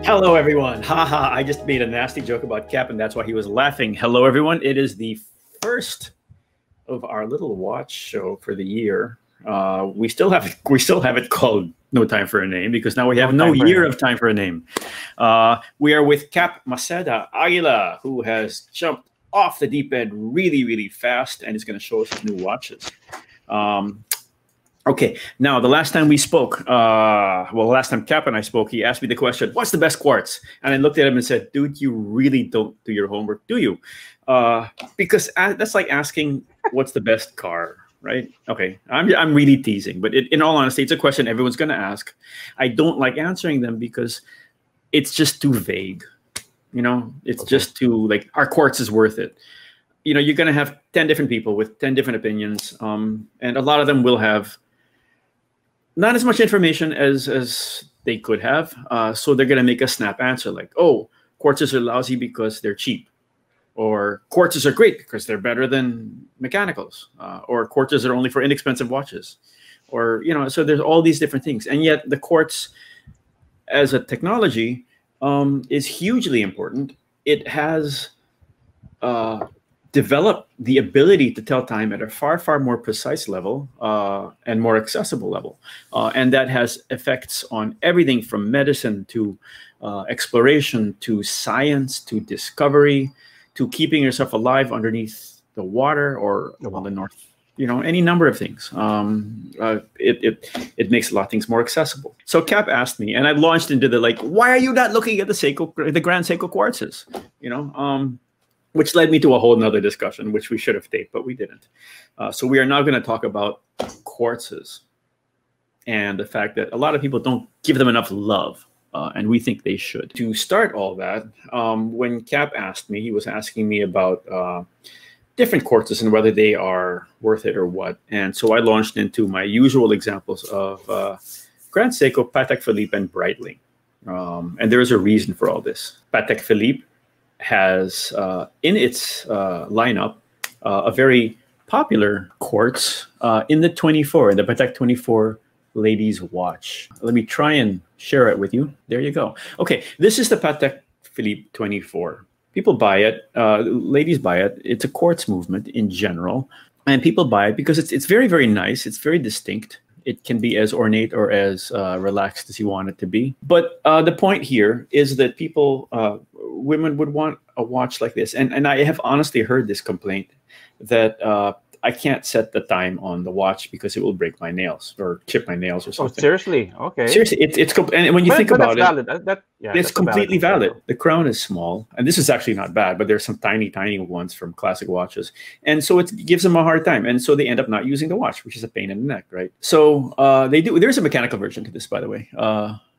Hello, everyone. Haha, I just made a nasty joke about Cap, and that's why he was laughing. Hello, everyone. It is the first of our little watch show for the year. We still have it called No Time for a Name because now we have no year of time for a name. We are with Cap Maceda Aguila, who has jumped off the deep end really, really fast and is going to show us his new watches. Okay, now the last time we spoke, last time Cap and I spoke, he asked me the question, what's the best quartz? And I looked at him and said, dude, you really don't do your homework, do you? Because that's like asking, what's the best car, right? Okay, I'm really teasing, but in all honesty, it's a question everyone's going to ask. I don't like answering them because it's just too vague. You know, it's just too, like, our quartz is worth it. You know, you're going to have 10 different people with 10 different opinions, and a lot of them will have not as much information as they could have. So they're going to make a snap answer like, oh, quartzes are lousy because they're cheap. Or quartzes are great because they're better than mechanicals. Or quartzes are only for inexpensive watches. Or, you know, so there's all these different things. And yet the quartz as a technology is hugely important. It has developed the ability to tell time at a far, far more precise level and more accessible level. And that has effects on everything from medicine to exploration to science to discovery to keeping yourself alive underneath the water or on the north, you know, any number of things. It makes a lot of things more accessible. So Cap asked me, and I launched into the, like, why are you not looking at the Seiko, the Grand Seiko quartzes? You know, which led me to a whole nother discussion, which we should have taped, but we didn't. So we are now going to talk about quartzes and the fact that a lot of people don't give them enough love, and we think they should. To start all that, when Cap asked me, he was asking me about different quartzes and whether they are worth it or what. And so I launched into my usual examples of Grand Seiko, Patek Philippe, and Breitling. And there is a reason for all this. Patek Philippe has in its lineup a very popular quartz in the 24, in the Patek 24 ladies watch. Let me try and share it with you. There you go. Okay, this is the Patek Philippe 24. People buy it, ladies buy it. It's a quartz movement in general, and people buy it because it's very, very nice. It's very distinct. It can be as ornate or as relaxed as you want it to be. But the point here is that people, women would want a watch like this. And I have honestly heard this complaint that I can't set the time on the watch because it will break my nails or chip my nails or something. Oh, seriously? Okay. Seriously, and when you think about that's it, valid. it's completely valid. The crown is small, and this is actually not bad, but there's some tiny, tiny ones from classic watches. And so it gives them a hard time. And so they end up not using the watch, which is a pain in the neck, right? So they do. There's a mechanical version to this, by the way.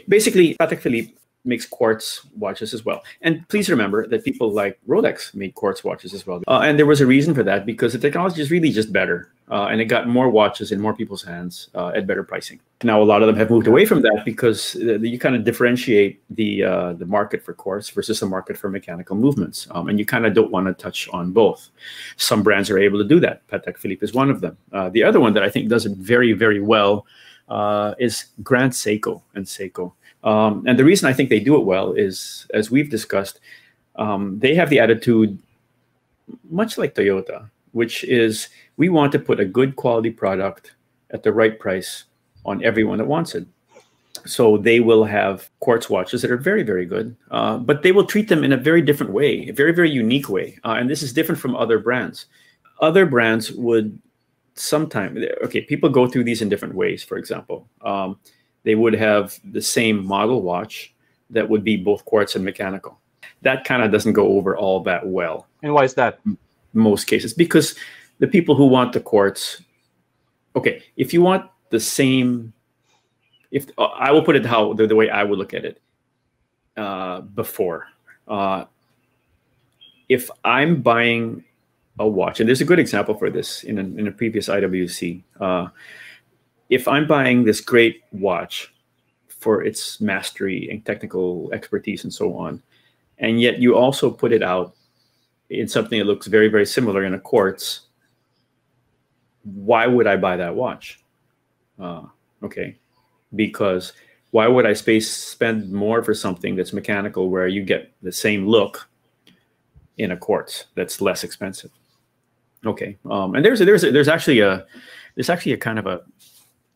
Basically, Patek Philippe makes quartz watches as well. And please remember that people like Rolex make quartz watches as well. And there was a reason for that because the technology is really just better. And it got more watches in more people's hands at better pricing. Now, a lot of them have moved away from that because you kind of differentiate the market for quartz versus the market for mechanical movements. And you kind of don't want to touch on both. Some brands are able to do that. Patek Philippe is one of them. The other one that I think does it very, very well is Grand Seiko and Seiko. And the reason I think they do it well is, as we've discussed, they have the attitude, much like Toyota, which is we want to put a good quality product at the right price on everyone that wants it. So they will have quartz watches that are very, very good, but they will treat them in a very different way, a very, very unique way. And this is different from other brands. Other brands would sometimes, okay, people go through these in different ways. For example, they would have the same model watch that would be both quartz and mechanical. That kind of doesn't go over all that well. And why is that? In most cases, because the people who want the quartz, okay, if you want the same, if I will put it how the way I would look at it before. If I'm buying a watch, and there's a good example for this in a previous IWC. If I'm buying this great watch for its mastery and technical expertise and so on, and yet you also put it out in something that looks very, very similar in a quartz, why would I buy that watch? Okay, because Why would I spend more for something that's mechanical where you get the same look in a quartz that's less expensive? Okay, and there's actually a kind of a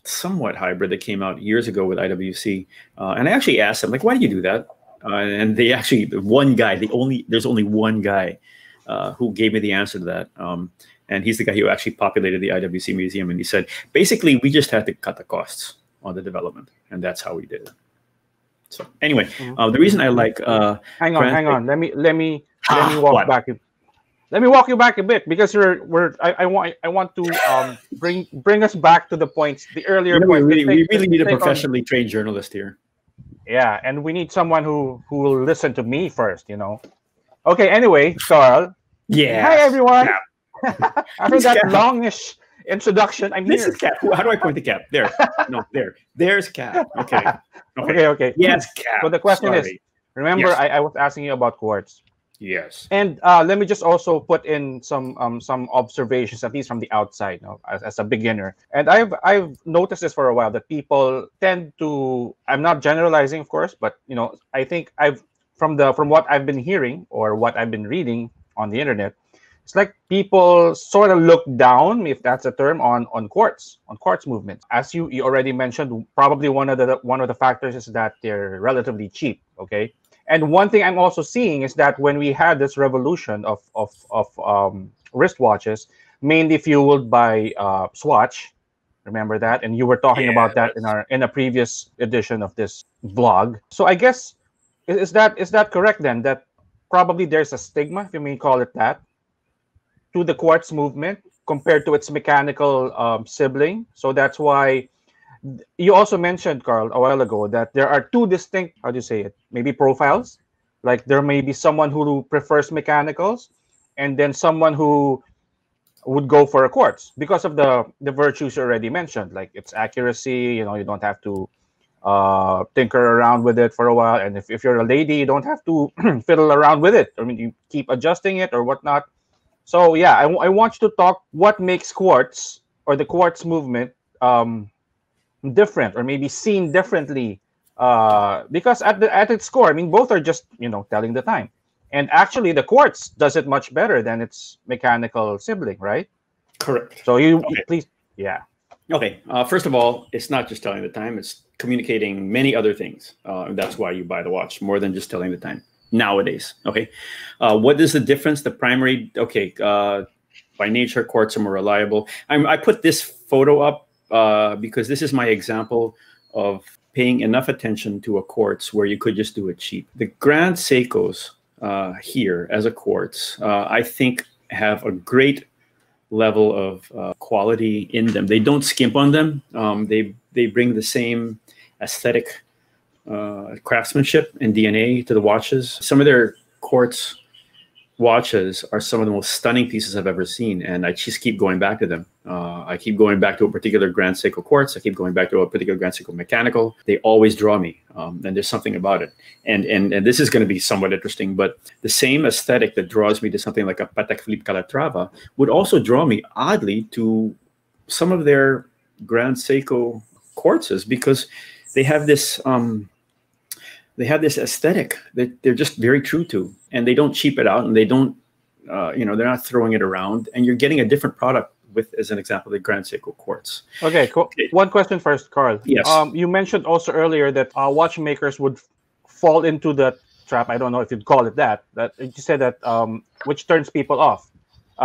somewhat hybrid that came out years ago with IWC, and I actually asked them, like, why do you do that? And they actually, there's only one guy who gave me the answer to that. And he's the guy who actually populated the IWC museum. And he said, basically, we just had to cut the costs on the development. And that's how we did it. So anyway, the reason I like... hang on. Let me walk back. Let me walk you back a bit, because I want to bring us back to the points, the earlier points. We really need a professionally trained journalist here. Yeah, and we need someone who will listen to me first, Okay, anyway, Carl. Yeah. Hi, everyone. After that longish introduction, I'm this here. Is Cap. How do I point the cap? There. No, there. There's Cap. Okay. Okay. Yes, Cap. So the question is, remember, yes. I was asking you about quartz. Yes. And let me just also put in some observations, at least from the outside, as a beginner. And I've noticed this for a while, that people tend to, I'm not generalizing, of course, but I think from what I've been hearing or what I've been reading on the internet, it's like people sort of look down, if that's a term, on quartz movements. As you already mentioned, probably one of the factors is that they're relatively cheap. Okay. And one thing I'm also seeing is that when we had this revolution of wristwatches, mainly fueled by Swatch, remember that? And you were talking about that in a previous edition of this vlog. So I guess is that correct then? That probably there's a stigma, if you may call it that, to the quartz movement compared to its mechanical sibling. So that's why. You also mentioned, Carl, a while ago, that there are two distinct, how do you say it, maybe profiles. Like there may be someone who prefers mechanicals, and then someone who would go for a quartz because of the virtues you already mentioned, like its accuracy. You don't have to tinker around with it for a while, and if you're a lady, you don't have to fiddle around with it. I mean, you keep adjusting it or whatnot. So yeah, I want you to talk what makes quartz or the quartz movement different, or maybe seen differently, because at its core, I mean, both are just telling the time, and actually the quartz does it much better than its mechanical sibling, right? Correct. So you please, yeah. Okay. First of all, it's not just telling the time; it's communicating many other things. That's why you buy the watch, more than just telling the time nowadays. Okay. What is the difference? The primary. Okay. By nature, quartz are more reliable. I put this photo up because this is my example of paying enough attention to a quartz where you could just do it cheap. The Grand Seikos here as a quartz, I think, have a great level of quality in them. They don't skimp on them. They bring the same aesthetic craftsmanship and DNA to the watches. Some of their quartz watches are some of the most stunning pieces I've ever seen, and I just keep going back to them. I keep going back to a particular Grand Seiko quartz. I keep going back to a particular Grand Seiko mechanical. They always draw me, and there's something about it. And this is going to be somewhat interesting, but the same aesthetic that draws me to something like a Patek Philippe Calatrava would also draw me, oddly, to some of their Grand Seiko quartzes, because they have this aesthetic that they're just very true to, and they don't cheap it out, and they don't, they're not throwing it around, and you're getting a different product with, as an example, the Grand Seiko quartz. Okay, cool. One question first, Carl. Yes. You mentioned also earlier that watchmakers would fall into the trap. I don't know if you'd call it that. That you said that which turns people off.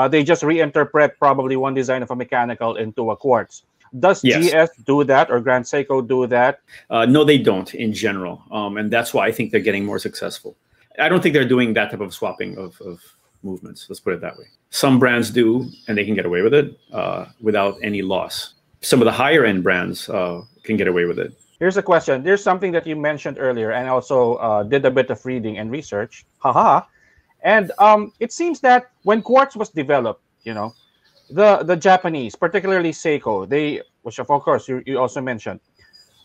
They just reinterpret probably one design of a mechanical into a quartz. Does GS do that, or Grand Seiko do that? No, they don't in general. And that's why I think they're getting more successful. I don't think they're doing that type of swapping of movements. Let's put it that way. Some brands do, and they can get away with it without any loss. Some of the higher end brands can get away with it. Here's a question. There's something that you mentioned earlier, and also did a bit of reading and research. Haha. And it seems that when quartz was developed, the Japanese, particularly Seiko, which of course you also mentioned,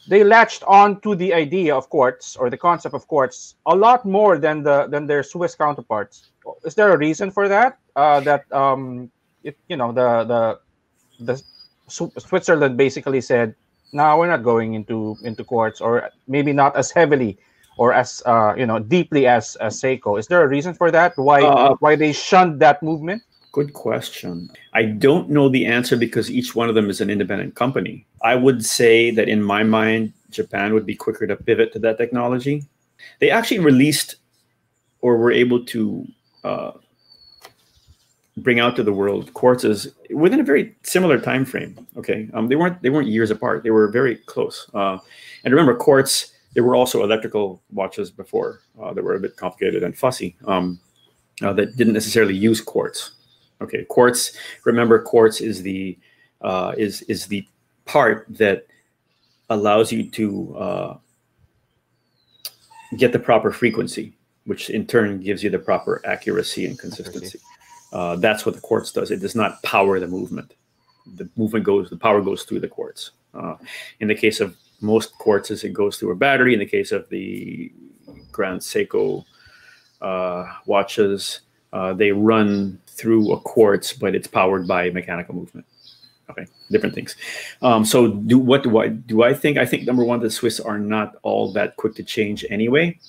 they latched on to the idea of quartz, or the concept of quartz, a lot more than their Swiss counterparts. Is there a reason for that? Switzerland basically said, now we're not going into quartz, or maybe not as heavily or as deeply as Seiko. Is there a reason for that? Uh, Why they shunned that movement? Good question. I don't know the answer because each one of them is an independent company. I would say that in my mind, Japan would be quicker to pivot to that technology. They actually released or were able to uh, bring out to the world quartzes within a very similar time frame. Okay, they weren't years apart. They were very close. And remember, quartz. There were also electrical watches before that were a bit complicated and fussy that didn't necessarily use quartz. Okay, quartz. Remember, quartz is the part that allows you to get the proper frequency, which in turn gives you the proper accuracy and consistency. That's what the quartz does. It does not power the movement. The power goes through the quartz. In the case of most quartzes, it goes through a battery. In the case of the Grand Seiko watches, they run through a quartz, but it's powered by mechanical movement. Okay, different things. So what do I think? I think number one, the Swiss are not all that quick to change anyway.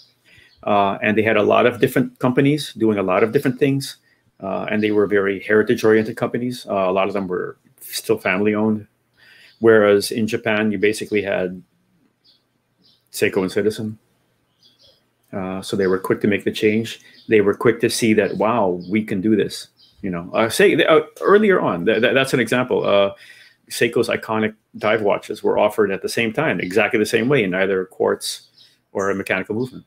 And they had a lot of different companies doing a lot of different things. And they were very heritage-oriented companies. A lot of them were still family-owned. Whereas in Japan, you basically had Seiko and Citizen. So they were quick to make the change. They were quick to see that, wow, we can do this. Earlier on, that's an example. Seiko's iconic dive watches were offered at the same time, exactly the same way, in either quartz or a mechanical movement.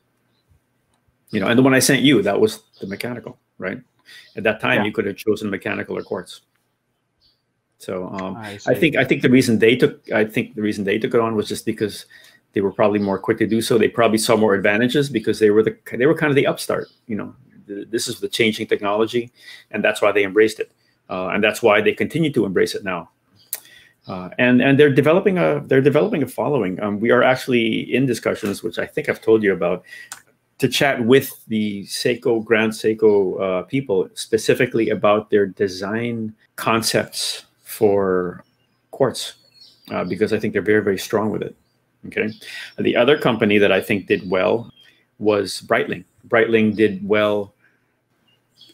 And the one I sent you, that was the mechanical, right? At that time, you could have chosen mechanical or quartz. So I think the reason they took it on was just because they were probably more quick to do so. They probably saw more advantages because they were kind of the upstart. This is the changing technology, and that's why they embraced it, and that's why they continue to embrace it now. And they're developing a following. We are actually in discussions, which I think I've told you about, to chat with the Grand Seiko people specifically about their design concepts for quartz, because I think they're very, very strong with it. Okay. The other company that I think did well was Breitling. Breitling did well.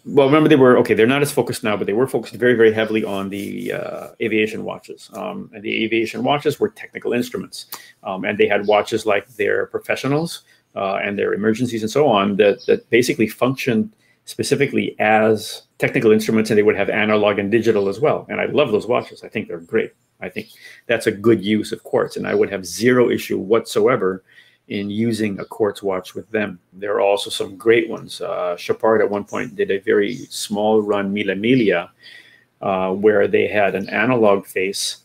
Well, remember they're not as focused now, but they were focused very, very heavily on the aviation watches. And the aviation watches were technical instruments. And they had watches like their professionals and their emergencies and so on that basically functioned specifically as technical instruments, and they would have analog and digital as well. And I love those watches. I think they're great. I think that's a good use of quartz, and I would have zero issue whatsoever in using a quartz watch with them. There are also some great ones. Chopard at one point did a very small run Mille Miglia, where they had an analog face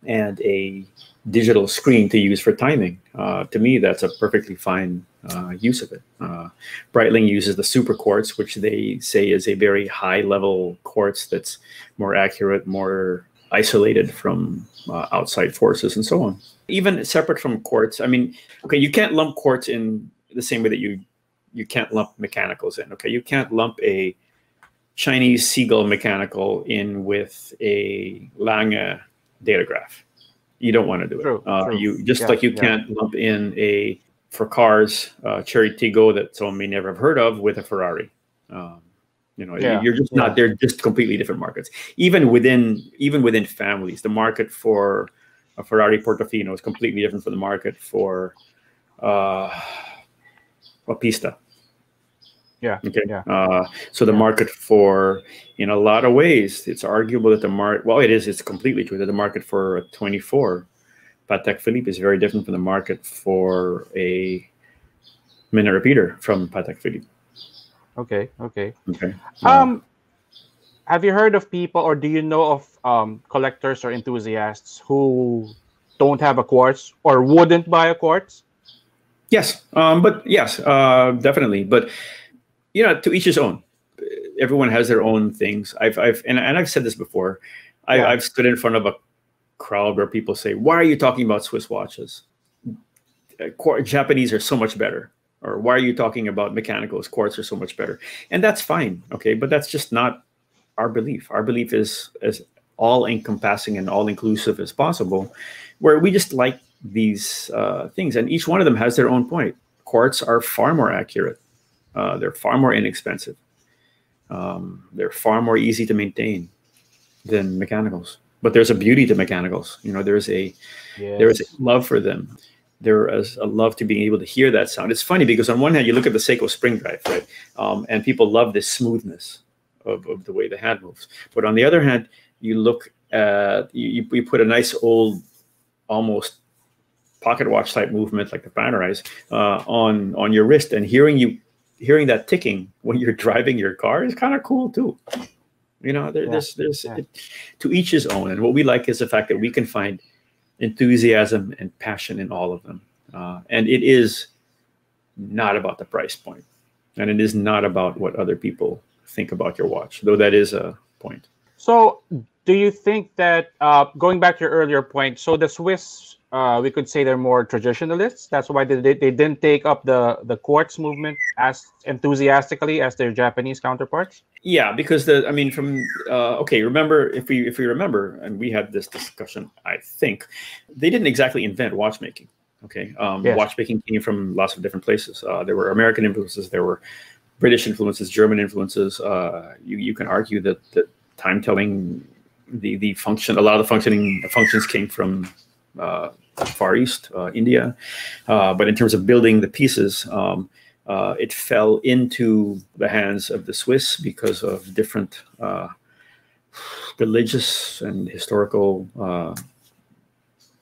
and a digital screen to use for timing. To me, that's a perfectly fine use of it. Breitling uses the super quartz, which they say is a very high level quartz that's more accurate, more isolated from outside forces and so on. Even separate from quartz, I mean, okay, you can't lump quartz in the same way that you can't lump mechanicals in. Okay, you can't lump a Chinese Seagull mechanical in with a Lange datograph. You don't want to do it. True. You just like you can't lump in for cars Cherry Tiggo that someone may never have heard of with a Ferrari. You're just not. They're just completely different markets. Even within families, the market for a Ferrari Portofino is completely different from the market for a Pista. Yeah. Okay. Yeah. So the market for, in a lot of ways, it's arguable that the market. Well, it is. It's completely true that the market for a 24 Patek Philippe is very different from the market for a minute repeater from Patek Philippe. Okay. Have you heard of people, or do you know of collectors or enthusiasts who don't have a quartz or wouldn't buy a quartz? Yes, definitely. But to each his own. Everyone has their own things. I've said this before. I've stood in front of a crowd where people say, "Why are you talking about Swiss watches? Japanese are so much better." Or why are you talking about mechanicals? Quartz are so much better. And that's fine, okay? But that's just not our belief. Our belief is all-encompassing and all-inclusive as possible, where we just like these things, and each one of them has their own point. Quartz are far more accurate. They're far more inexpensive. They're far more easy to maintain than mechanicals. But there's a beauty to mechanicals. You know, there's a love for them. There is a love to being able to hear that sound. It's funny because on one hand, you look at the Seiko spring drive, right? And people love this smoothness of the way the hand moves. But on the other hand, you look at, you put a nice old, almost pocket watch type movement like the Panerais on your wrist, and hearing that ticking when you're driving your car is kind of cool too. You know, there's to each his own. And what we like is the fact that we can find enthusiasm and passion in all of them. And it is not about the price point, and it is not about what other people think about your watch, though that is a point. So do you think that, going back to your earlier point, so the Swiss, we could say they're more traditionalists. That's why they didn't take up the quartz movement as enthusiastically as their Japanese counterparts? Yeah, because remember, if we remember, and we had this discussion, I think, they didn't exactly invent watchmaking. Okay, watchmaking came from lots of different places. There were American influences, there were British influences, German influences. You can argue that time telling, the function, a lot of the functions came from Far East, India. But in terms of building the pieces, it fell into the hands of the Swiss because of different religious and historical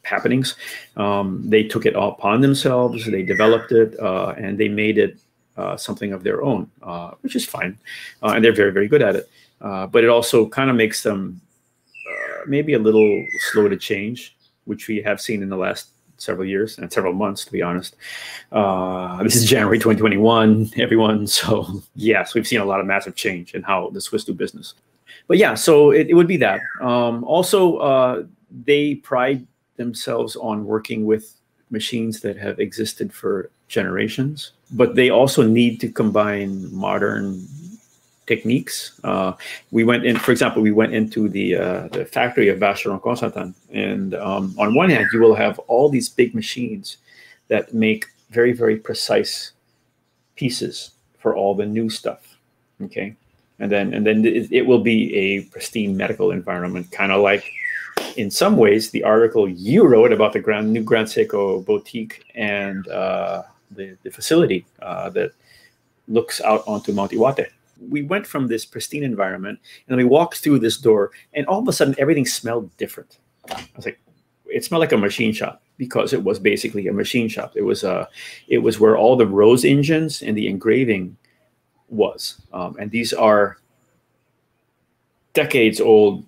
happenings. They took it upon themselves, they developed it, and they made it something of their own, which is fine. And they're very, very good at it. But it also kind of makes them maybe a little slow to change, which we have seen in the last several years and several months, to be honest. This is January 2021, everyone. So yes, we've seen a lot of massive change in how the Swiss do business. But yeah, so it would be that. Also, they pride themselves on working with machines that have existed for generations, but they also need to combine modern techniques. We went in, for example, we went into the factory of Vacheron Constantin, and on one hand, you will have all these big machines that make very, very precise pieces for all the new stuff. Okay, and then it will be a pristine medical environment, kind of like, in some ways, the article you wrote about the new Grand Seiko boutique and the facility that looks out onto Mount Iwate. We went from this pristine environment, and we walked through this door, and all of a sudden, everything smelled different. I was like, it smelled like a machine shop, because it was basically a machine shop. It was where all the rose engines and the engraving was, and these are decades old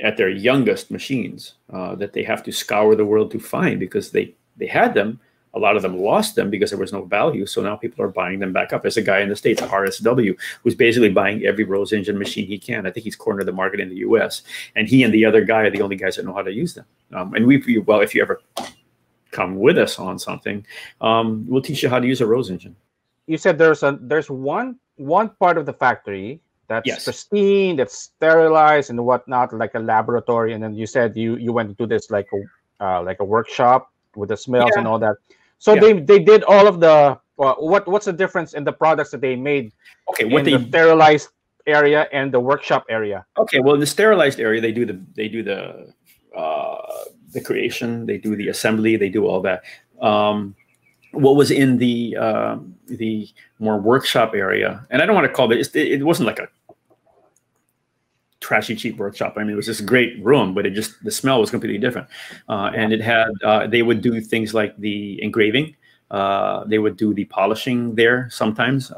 at their youngest machines that they have to scour the world to find, because they had them. A lot of them lost them because there was no value. So now people are buying them back up. There's a guy in the States, RSW, who's basically buying every rose engine machine he can. I think he's cornered the market in the US. And he and the other guy are the only guys that know how to use them. And if you ever come with us on something, we'll teach you how to use a rose engine. You said there's one part of the factory that's pristine, that's sterilized and whatnot, like a laboratory. And then you said you went into this like a workshop with the smells and all that. So they did all of the what's the difference in the products that they made? Okay, the sterilized area and the workshop area. Okay, well, in the sterilized area, they do the creation, they do the assembly, they do all that. What was in the more workshop area, and I don't want to call it wasn't like a trashy cheap workshop. I mean, it was this great room, but the smell was completely different. And it had they would do things like the engraving, they would do the polishing there sometimes,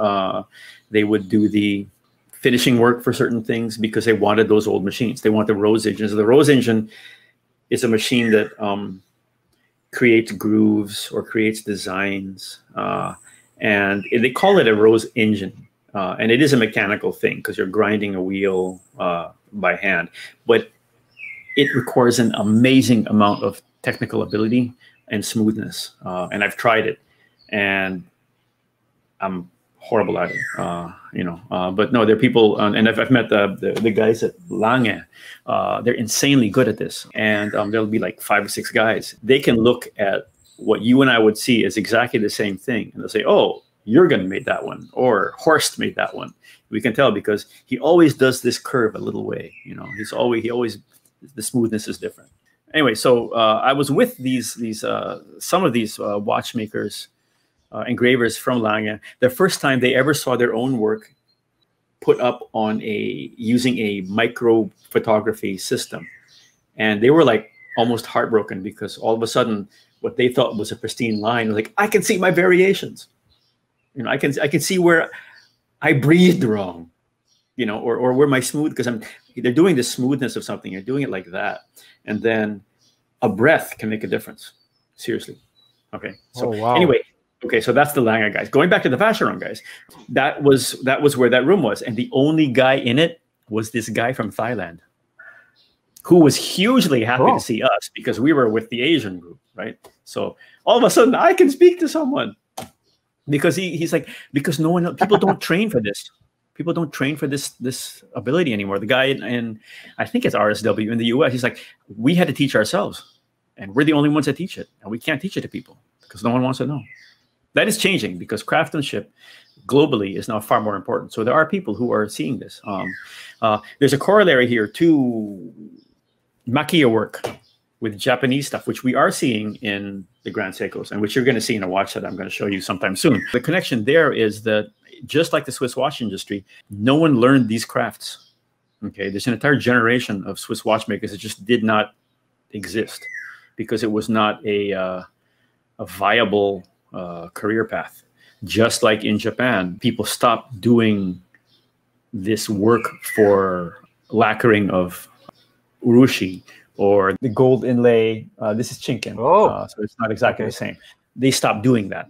they would do the finishing work for certain things, because they wanted those old machines. They want the rose engines. The rose engine is a machine that creates grooves or creates designs, and they call it a rose engine. And it is a mechanical thing, because you're grinding a wheel by hand, but it requires an amazing amount of technical ability and smoothness. And I've tried it, and I'm horrible at it. But no, there are people, and I've met the guys at Lange. They're insanely good at this, and there'll be like 5 or 6 guys. They can look at what you and I would see as exactly the same thing, and they'll say, "Oh, Jurgen made that one," or "Horst made that one." We can tell because he always does this curve a little way. He always the smoothness is different. Anyway, so I was with some of these watchmakers, engravers from Lange. The first time they ever saw their own work put up on using a micro photography system, and they were like almost heartbroken because all of a sudden what they thought was a pristine line was like, I can see my variations. I can see where I breathed wrong, or where my smooth, because they're doing the smoothness of something. You're doing it like that, and then a breath can make a difference. Seriously. Okay. So wow. Anyway, okay. So that's the Lange guys. Going back to the Vacheron guys, that was where that room was, and the only guy in it was this guy from Thailand, who was hugely happy to see us because we were with the Asian group, right? So all of a sudden, I can speak to someone. Because he's like, because people don't train for this. People don't train for this ability anymore. The guy in I think it's RSW in the US, he's like, we had to teach ourselves, and we're the only ones that teach it, and we can't teach it to people because no one wants to know. That is changing because craftsmanship globally is now far more important. So there are people who are seeing this. There's a corollary here to maquille work with Japanese stuff, which we are seeing in the Grand Seikos, and which you're going to see in a watch that I'm going to show you sometime soon. The connection there is that just like the Swiss watch industry, no one learned these crafts. Okay, there's an entire generation of Swiss watchmakers that just did not exist because it was not a viable career path. Just like in Japan, people stopped doing this work for lacquering of urushi, or the gold inlay. This is chinken. So it's not exactly the same. They stopped doing that.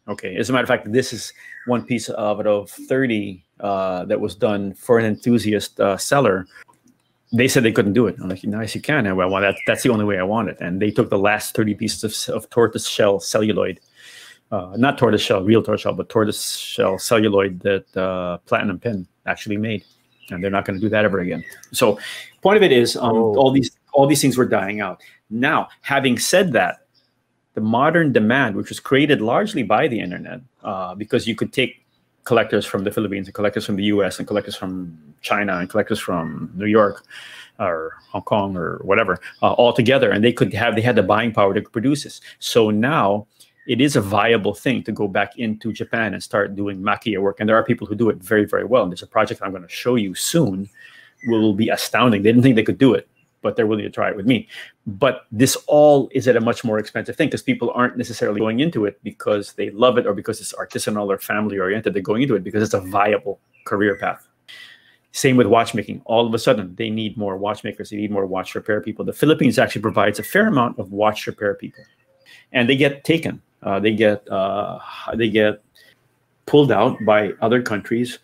Okay. As a matter of fact, this is one piece of 30 that was done for an enthusiast seller. They said they couldn't do it. I'm like, nice, you can. And well, that's the only way I want it. And they took the last 30 pieces of tortoise shell celluloid, not tortoise shell, real tortoise shell, but tortoise shell celluloid that Platinum Pin actually made. And they're not going to do that ever again. So point of it is all these things were dying out. Now, having said that, the modern demand, which was created largely by the internet, because you could take collectors from the Philippines and collectors from the US and collectors from China and collectors from New York or Hong Kong or whatever, all together, and they had the buying power to produce this. So now it is a viable thing to go back into Japan and start doing maquille work. And there are people who do it very, very well. And there's a project I'm going to show you soon will be astounding. They didn't think they could do it, but they're willing to try it with me. But this all is at a much more expensive thing because people aren't necessarily going into it because they love it or because it's artisanal or family oriented. They're going into it because it's a viable career path. Same with watchmaking. All of a sudden, they need more watchmakers. They need more watch repair people. The Philippines actually provides a fair amount of watch repair people, and they get taken. They get pulled out by other countries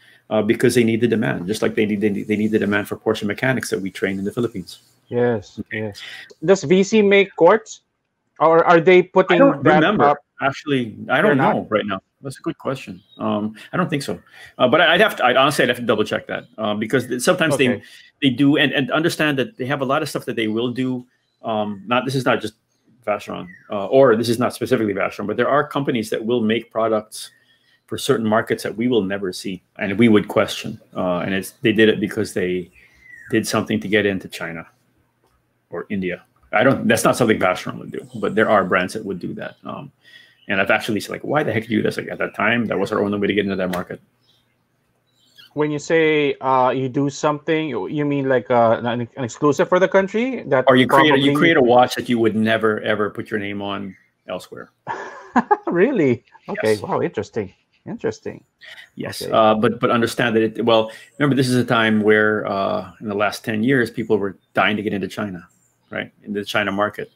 because they need the demand, just like they need the demand for Porsche mechanics that we train in the Philippines. Yes, yes. Does VC make Quartz, or are they putting? I don't remember. Up? Actually, I don't know right now. That's a good question. I don't think so, but I'd honestly have to double check that because sometimes they do and understand that they have a lot of stuff that they will do. This is not just Vacheron, or this is not specifically Vacheron, but there are companies that will make products for certain markets that we will never see, and we would question. And they did it because they did something to get into China or India. That's not something Vacheron would do, but there are brands that would do that. And I've actually said, like, why the heck do you do this? Like, at that time, that was our only way to get into that market. When you say you do something, you mean like an exclusive for the country? Or you create a watch that you would never, ever put your name on elsewhere. Really? Okay. Yes. Wow. Interesting. Yes. Okay. But understand that remember, this is a time where in the last 10 years, people were dying to get into China, right? Into the China market.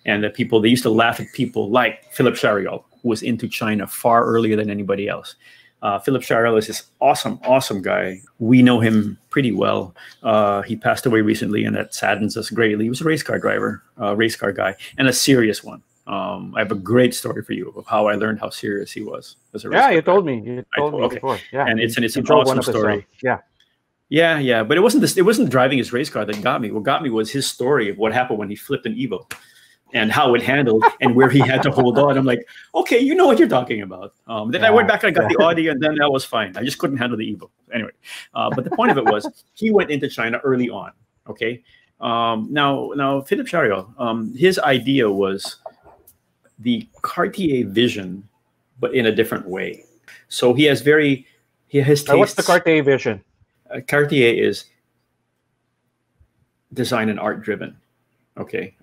And they used to laugh at people like Philippe Chariol, who was into China far earlier than anybody else. Philippe Chariol is this awesome guy. We know him pretty well. He passed away recently, and that saddens us greatly. He was a race car driver, race car guy, and a serious one. I have a great story for you of how I learned how serious he was as a race Yeah, car you driver. told me. You told me Okay, before. Yeah, and it's you an drove one awesome of his. story. Yeah. Yeah, yeah, but it wasn't this. It wasn't driving his race car that got me. What got me was his story of what happened when he flipped an Evo, and how it handled, and where he had to hold on. I'm like, okay, you know what you're talking about. Then I went back and I got the Audi, and then that was fine. I just couldn't handle the Evo anyway. But the point of it was, he went into China early on. Okay, now Philippe Chariot, his idea was the Cartier vision, but in a different way. So he has his What's the tastes. Cartier vision? Cartier is design and art driven. Okay,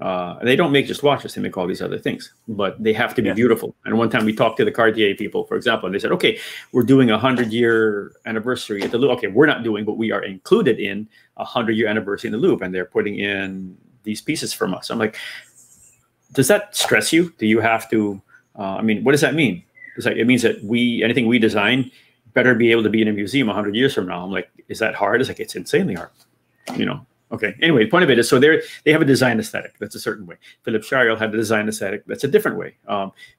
they don't make just watches; they make all these other things, but they have to be beautiful. And one time we talked to the Cartier people, for example, and they said, "Okay, we're doing a 100-year anniversary at the Louvre." Okay, we're not doing, but we are included in a 100-year anniversary in the Louvre, and they're putting in these pieces from us. I'm like, does that stress you? Do you have to? I mean, what does that mean? It's like, it means that anything we design better be able to be in a museum 100 years from now. I'm like, is that hard? It's like, it's insanely hard, you know. Okay. Anyway, the point of it is, so they have a design aesthetic that's a certain way. Philippe Chariot had a design aesthetic that's a different way.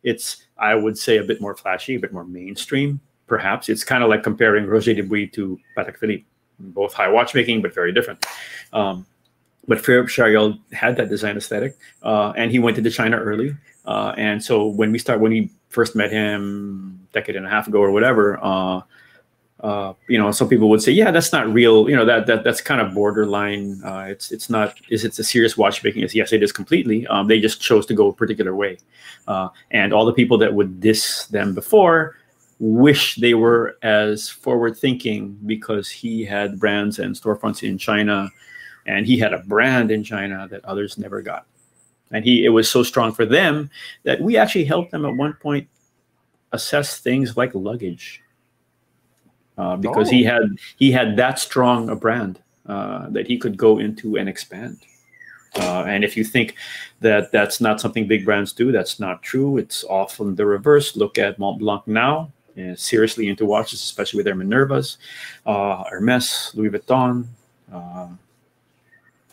It's, I would say, a bit more flashy, a bit more mainstream. Perhaps it's kind of like comparing Roger Dubuis to Patek Philippe, both high watchmaking but very different. But Philippe Chariot had that design aesthetic, and he went into China early. And so when we first met him a decade and a half ago or whatever, some people would say, yeah, that's not real. That's kind of borderline. It's not. Is it a serious watchmaking? Yes, it is completely. They just chose to go a particular way, and all the people that would diss them before wish they were as forward thinking, because he had brands and storefronts in China, and he had a brand in China that others never got, and it was so strong for them that we actually helped them at one point assess things like luggage. Because he had that strong a brand that he could go into and expand. And if you think that that's not something big brands do, that's not true. It's often the reverse. Look at Montblanc now, seriously into watches, especially with their Minervas, Hermes, Louis Vuitton.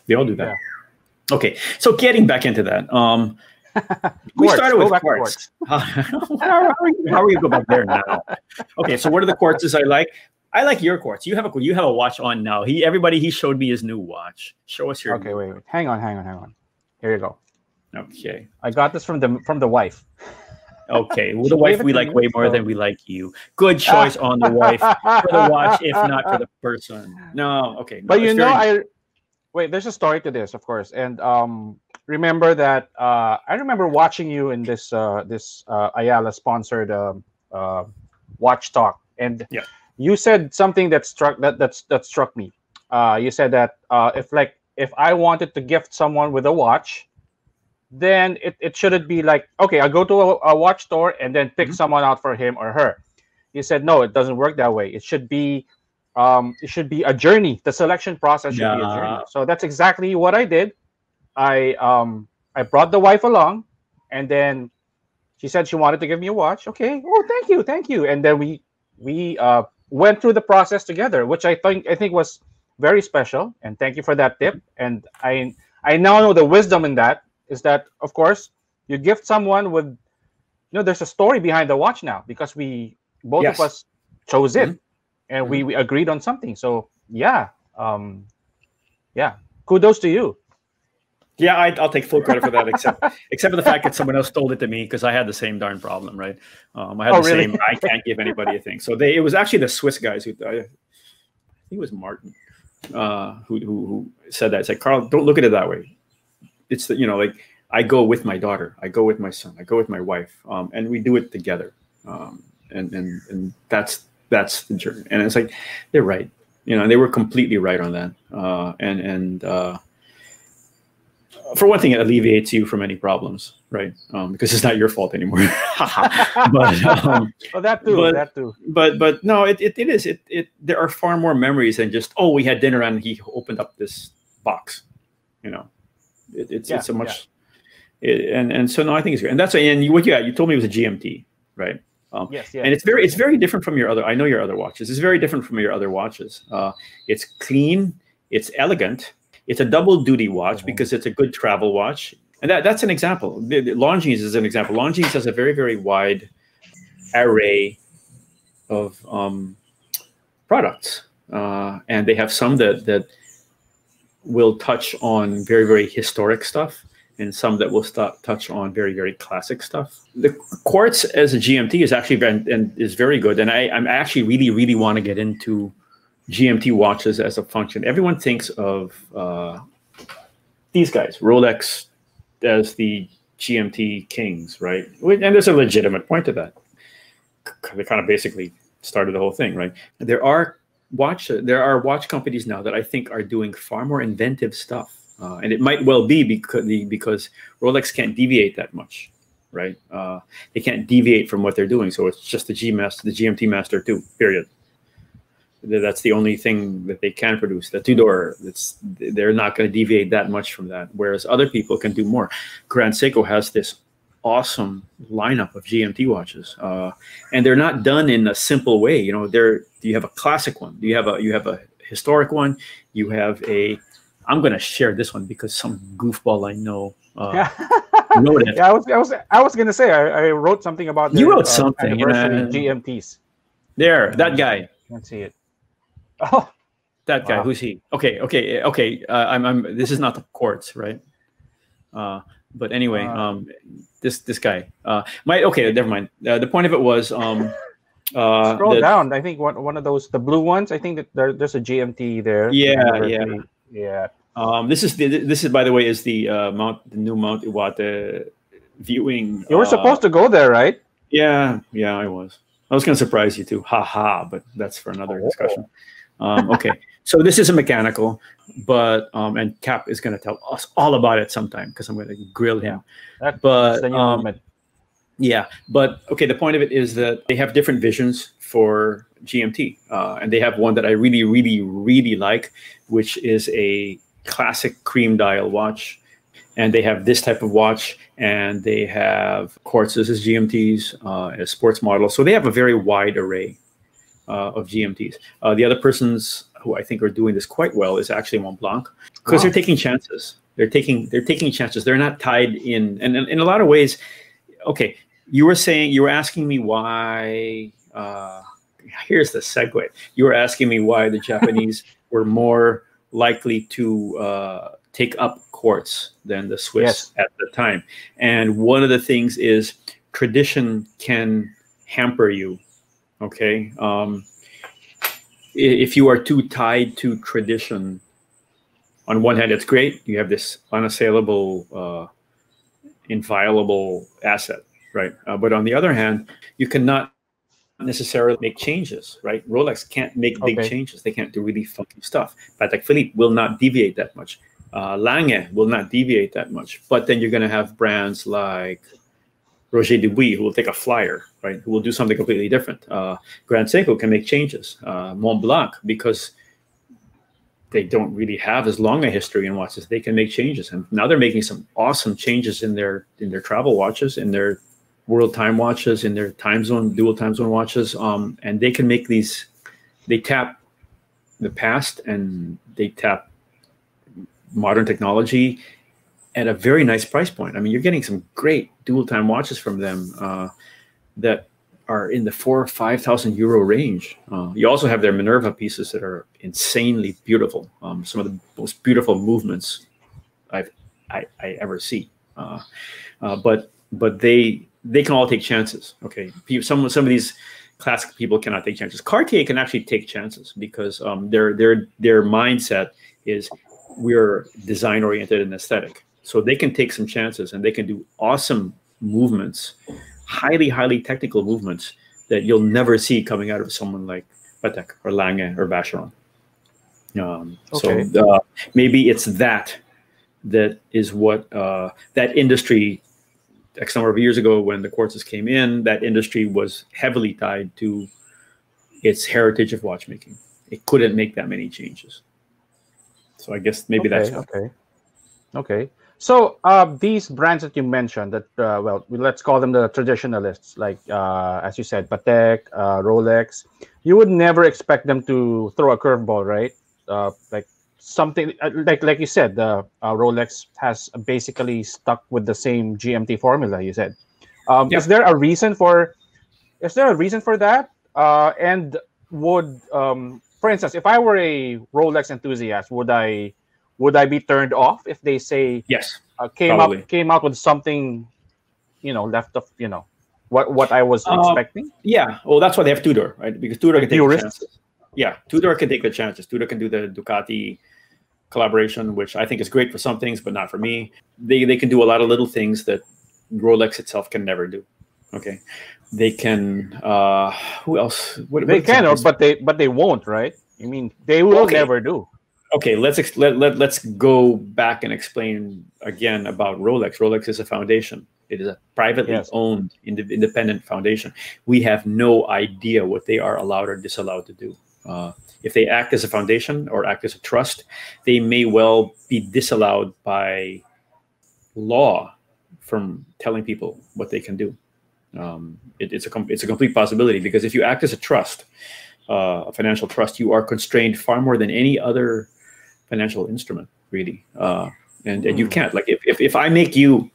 They all do that. Yeah. Okay, so getting back into that. We started with quartz. How are we go back there now? Okay, so what are the quartzes I like? I like your quartz. You have a watch on now. He showed me his new watch. Show us your. Okay, wait. Hang on. Here you go. Okay. I got this from the wife. Okay, well, the wife we like way more than we like you. Good choice on the wife for the watch, if not for the person. No, okay. No, but wait. There's a story to this, of course, and remember that I remember watching you in this Ayala sponsored watch talk, and you said something that struck me. You said that if I wanted to gift someone with a watch, then it shouldn't be like, okay, I'll go to a watch store and then pick someone out for him or her. You said no, it doesn't work that way. It should be a journey. The selection process should be a journey. So that's exactly what I did. I brought the wife along, and then she said she wanted to give me a watch. Okay. Oh, thank you. And then we went through the process together, which I think was very special. And thank you for that tip. And I now know the wisdom in that is that, of course, you gift someone with, there's a story behind the watch now, because both of us chose it, and we agreed on something. So kudos to you. Yeah, I'll take full credit for that, except for the fact that someone else stole it to me, because I had the same darn problem, right? I had same. I can't give anybody a thing. So it was actually the Swiss guys I think it was Martin who said that. It's like, Carl, don't look at it that way. It's like I go with my daughter, I go with my son, I go with my wife, and we do it together, and that's the journey. And it's like they're right, they were completely right on that, and. For one thing, it alleviates you from any problems, right? Because it's not your fault anymore. But that too. But no, it is. There are far more memories than just, we had dinner and he opened up this box. It's a much. And so no, I think it's great. And that's what you told me it was a GMT, right? Yes. And it's very different from your other. I know your other watches. It's very different from your other watches. It's clean. It's elegant. It's a double duty watch because it's a good travel watch. And that's an example. Longines is an example. Longines has a very, very wide array of products, and they have some that will touch on very, very historic stuff, and some that will touch on very, very classic stuff. The Quartz as a GMT is actually is very good, and I'm actually really, really want to get into GMT watches as a function. Everyone thinks of these guys, Rolex, as the GMT kings, right? And there's a legitimate point to that. They kind of basically started the whole thing, right? There are watch companies now that I think are doing far more inventive stuff, and it might well be because Rolex can't deviate that much, right? They can't deviate from what they're doing, so it's just the GMT Master 2, period. That's the only thing that they can produce. The two-door, they're not going to deviate that much from that, whereas other people can do more. Grand Seiko has this awesome lineup of GMT watches, and they're not done in a simple way. You know, you have a classic one, you have a historic one, you have a. I'm going to share this one because some goofball I know wrote it. Yeah, I was going to say I wrote something about you wrote something anniversary GMTs. There, that guy. Can't see it. Oh, that guy. Wow. Who's he? Okay. I'm. This is not the Quartz, right? But anyway, this guy. Never mind. The point of it was. Scroll down. I think one of those, the blue ones. I think that there's a GMT there. Yeah. This is by the way is the new Mount Iwate viewing. You were supposed to go there, right? Yeah, I was. I was going to surprise you too. But that's for another discussion. Okay, so this is a mechanical, but and Cap is going to tell us all about it sometime because I'm going to grill him. That's the new moment. Yeah, but okay, the point of it is that they have different visions for GMT, and they have one that I really, really, really like, which is a classic cream dial watch. And they have this type of watch, and they have Quartzes as GMTs, as sports models. So they have a very wide array of GMTs. The other persons who I think are doing this quite well is actually Montblanc, because they're taking chances. They're taking chances. They're not tied in. And in a lot of ways, okay, you were asking me why. Here's the segue. You were asking me why the Japanese were more likely to take up Quartz than the Swiss at the time. And one of the things is tradition can hamper you. Okay. If you are too tied to tradition, on one hand, it's great. You have this unassailable, inviolable asset, right? But on the other hand, you cannot necessarily make changes, right? Rolex can't make big changes. They can't do really funky stuff. Patek Philippe will not deviate that much. Lange will not deviate that much. But then you're going to have brands like Roger Dubuis, who will take a flyer, right? Who will do something completely different. Grand Seiko can make changes. Montblanc, because they don't really have as long a history in watches, they can make changes. And now they're making some awesome changes in their travel watches, in their world time watches, in their time zone, dual time zone watches. And they can make these, they tap the past and they tap modern technology at a very nice price point. I mean, you're getting some great dual time watches from them that are in the 4,000 or 5,000 euro range. You also have their Minerva pieces that are insanely beautiful. Some of the most beautiful movements I ever see. But they can all take chances. Okay, some of these classic people cannot take chances. Cartier can actually take chances because their mindset is we're design oriented and aesthetic. So they can take some chances and they can do awesome movements, highly technical movements that you'll never see coming out of someone like Patek or Lange or Vacheron. So maybe it's that is what that industry, X number of years ago when the Quartzes came in, that industry was heavily tied to its heritage of watchmaking. It couldn't make that many changes. So I guess maybe that's why. Okay. So these brands that you mentioned, that let's call them the traditionalists, like as you said, Patek, Rolex. You would never expect them to throw a curveball, right? Like something like you said, the Rolex has basically stuck with the same GMT formula. You said, Yeah. is there a reason for that? And would, for instance, if I were a Rolex enthusiast, would I be turned off if they say Yes. came Probably. out with something, left of, what I was expecting? Yeah. Well, that's why they have Tudor, right? Because Tudor can Like take the purists? chances. Yeah, Tudor can take the chances. Tudor can do the Ducati collaboration, which I think is great for some things, but not for me. They can do a lot of little things that Rolex itself can never do. Okay, they can. Who else? What They can, examples? but they won't, right? I mean, they will Okay. never do. Okay, let's go back and explain again about Rolex. Rolex is a foundation. It is a privately Yes. owned, independent foundation. We have no idea what they are allowed or disallowed to do. If they act as a foundation or act as a trust, they may well be disallowed by law from telling people what they can do. It's a complete possibility, because if you act as a trust, a financial trust, you are constrained far more than any other financial instrument, really. And you can't, like, if I make you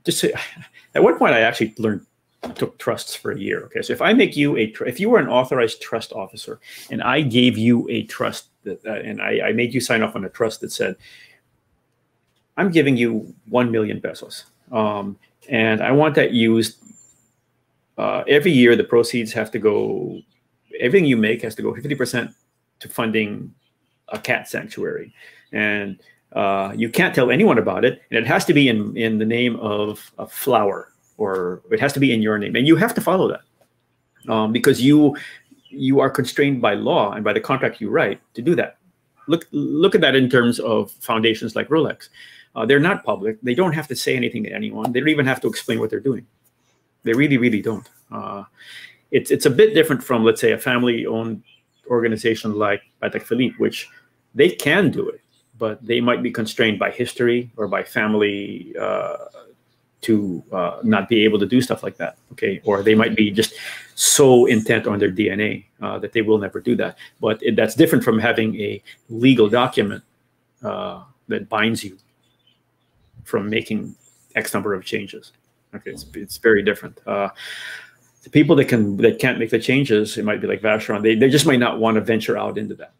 just say, at one point I actually took trusts for a year. Okay, so if I make you if you were an authorized trust officer and I gave you a trust and I made you sign off on a trust that said, I'm giving you 1 million pesos, and I want that used every year. The proceeds have to go, everything you make has to go 50% to funding a cat sanctuary, and you can't tell anyone about it, and it has to be in the name of a flower, or it has to be in your name, and you have to follow that, because you are constrained by law and by the contract you write to do that. Look at that in terms of foundations like Rolex. They're not public. They don't have to say anything to anyone. They don't even have to explain what they're doing. They really, really don't. It's a bit different from, let's say, a family-owned organization like Patek Philippe, which they can do it, but they might be constrained by history or by family to not be able to do stuff like that. Okay, or they might be just so intent on their DNA that they will never do that. But that's different from having a legal document that binds you from making X number of changes. Okay, it's very different. The people that can't make the changes, it might be like Vacheron. They just might not want to venture out into that,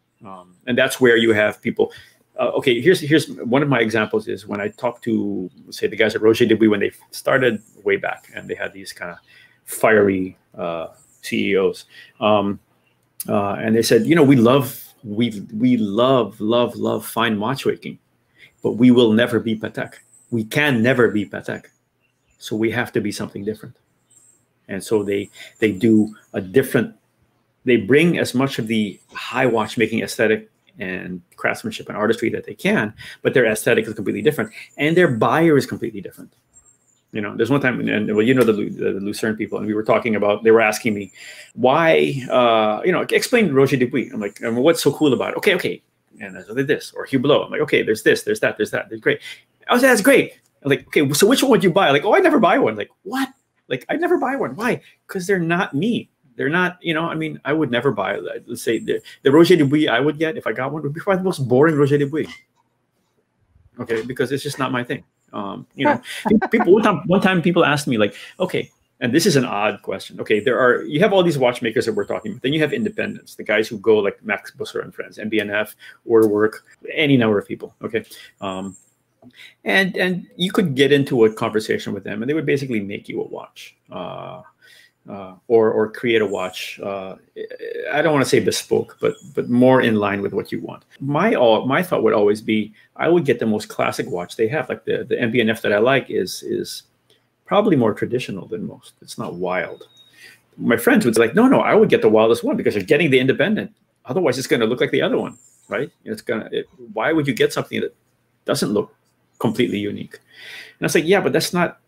and that's where you have people. Okay, here's one of my examples is when I talked to, say, the guys at Roger Dubuis when they started way back, and they had these kind of fiery CEOs, and they said, we love fine watchmaking, but we will never be Patek. We can never be Patek, so we have to be something different. And so they do a different. They bring as much of the high watchmaking aesthetic and craftsmanship and artistry that they can, but their aesthetic is completely different, and their buyer is completely different. There's one time, and well, the Lucerne people, and we were talking about. They were asking me why, explain Roger Dubuis. I'm like, what's so cool about it? Okay, and there's this or Hublot. I'm like, okay, there's this, there's that, there's that. There's great. I was like, that's great. I'm like, okay, so which one would you buy? Like, oh, I never buy one. Like, what? Like, I never buy one. Why? Because they're not me. They're not, I would never buy, let's say, the Roger Dubuis I would get, if I got one, would be probably the most boring Roger Dubuis. Okay, because it's just not my thing. People, one time people asked me, like, okay, and this is an odd question. Okay, you have all these watchmakers that we're talking about. Then you have independents, the guys who go like Max Busser and Friends, MB&F, Orderwork, any number of people. Okay. And you could get into a conversation with them, and they would basically make you a watch, or create a watch. I don't want to say bespoke, but more in line with what you want. My thought would always be, I would get the most classic watch they have. Like the MB&F that I like is probably more traditional than most. It's not wild. My friends would say, like, no, I would get the wildest one because you're getting the independent. Otherwise, it's going to look like the other one, right? Why would you get something that doesn't look completely unique? And I was like, yeah, but that's not,